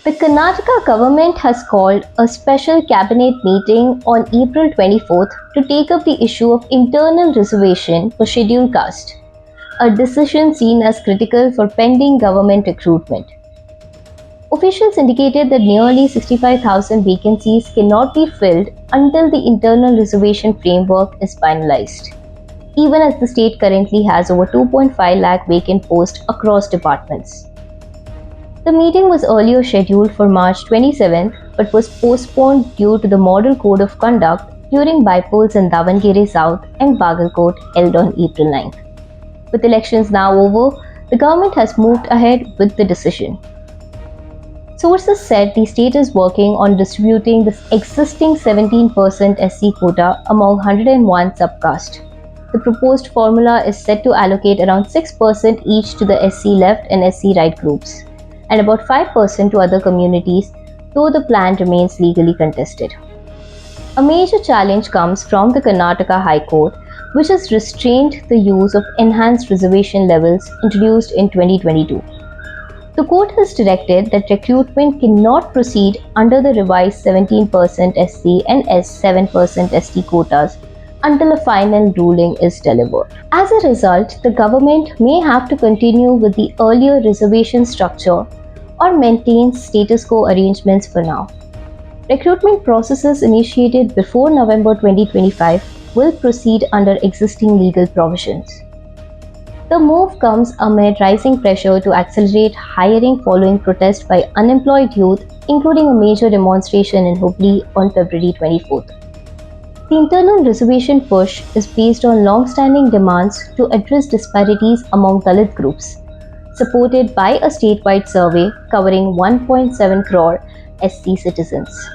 The Karnataka government has called a special cabinet meeting on April 24th to take up the issue of internal reservation for scheduled caste, a decision seen as critical for pending government recruitment. Officials indicated that nearly 65,000 vacancies cannot be filled until the internal reservation framework is finalized, even as the state currently has over 2.5 lakh vacant posts across departments. The meeting was earlier scheduled for March 27th but was postponed due to the Model Code of Conduct during bypolls in Davangere South and Bagalkot held on April 9th. With elections now over, the government has moved ahead with the decision. Sources said the state is working on distributing the existing 17% SC quota among 101 subcaste. The proposed formula is set to allocate around 6% each to the SC left and SC right groups, and about 5% to other communities, though the plan remains legally contested. A major challenge comes from the Karnataka High Court, which has restrained the use of enhanced reservation levels introduced in 2022. The court has directed that recruitment cannot proceed under the revised 17% SC and 7% ST quotas until a final ruling is delivered. As a result, the government may have to continue with the earlier reservation structure or maintain status quo arrangements for now. Recruitment processes initiated before November 2025 will proceed under existing legal provisions. The move comes amid rising pressure to accelerate hiring following protests by unemployed youth, including a major demonstration in Hubli on February 24th. The internal reservation push is based on long-standing demands to address disparities among Dalit groups, supported by a statewide survey covering 1.7 crore SC citizens.